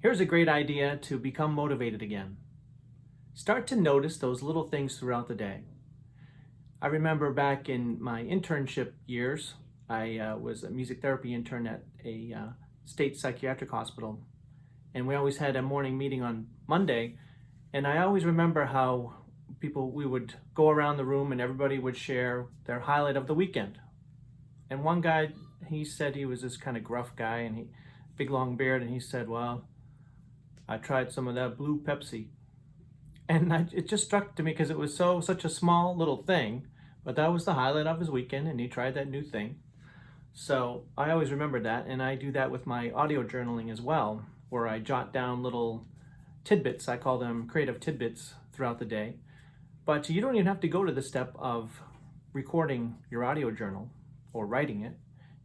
Here's a great idea to become motivated again. Start to notice those little things throughout the day. I remember back in my internship years, I was a music therapy intern at a state psychiatric hospital, and we always had a morning meeting on Monday. And I always remember how we would go around the room and everybody would share their highlight of the weekend. And one guy, he said he was this kind of gruff guy and big long beard, and he said, "Well, I tried some of that blue Pepsi." And it just struck to me because it was such a small little thing, but that was the highlight of his weekend, and he tried that new thing. So I always remember that, and I do that with my audio journaling as well, where I jot down little tidbits. I call them creative tidbits throughout the day. But you don't even have to go to the step of recording your audio journal or writing it.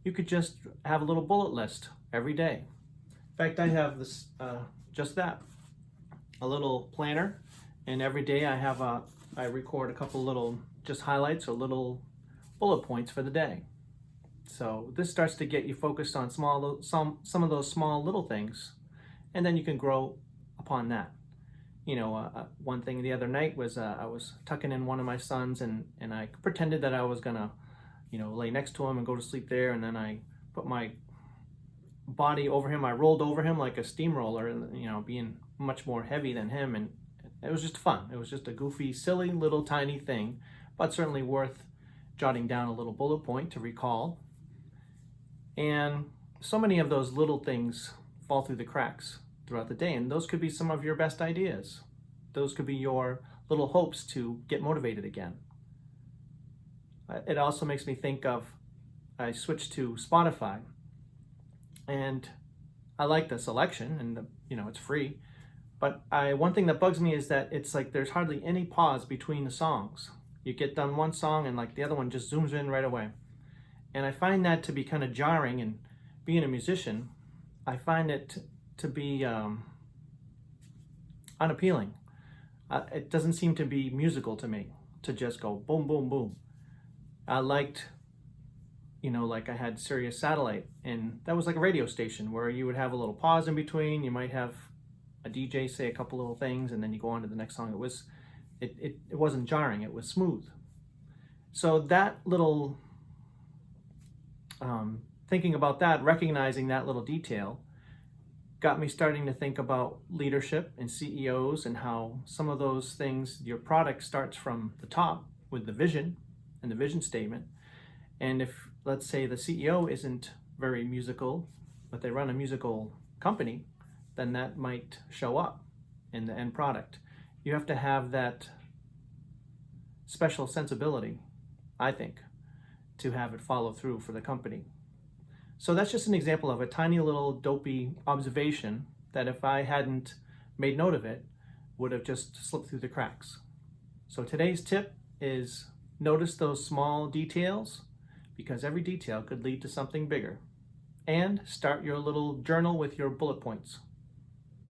You could just have a little bullet list every day. In fact, I have this just that, a little planner, and every day I record a couple little just highlights or little bullet points for the day. So this starts to get you focused on some of those small little things, and then you can grow upon that. One thing the other night was I was tucking in one of my sons, and I pretended that I was gonna, lay next to him and go to sleep there, and then I put my body over him. I rolled over him like a steamroller, and being much more heavy than him, and it was just fun. It was just a goofy, silly little tiny thing, but certainly worth jotting down a little bullet point to recall. And so many of those little things fall through the cracks throughout the day, and those could be some of your best ideas. Those could be your little hopes to get motivated again. It also makes me think of, I switched to Spotify, and I like the selection, and it's free. But one thing that bugs me is that it's like there's hardly any pause between the songs. You get done one song and like the other one just zooms in right away. And I find that to be kind of jarring, and being a musician, I find it to be unappealing. It doesn't seem to be musical to me to just go boom, boom, boom. I liked, like I had Sirius Satellite, and that was like a radio station where you would have a little pause in between. You might have a DJ say a couple little things, and then you go on to the next song. It wasn't jarring, it was smooth. So that little, thinking about that, recognizing that little detail, got me starting to think about leadership and CEOs, and how some of those things, your product starts from the top with the vision and the vision statement. And if, let's say, the CEO isn't very musical, but they run a musical company, then that might show up in the end product. You have to have that special sensibility, I think, to have it follow through for the company. So that's just an example of a tiny little dopey observation that, if I hadn't made note of it, would have just slipped through the cracks. So today's tip is notice those small details, because every detail could lead to something bigger. And start your little journal with your bullet points.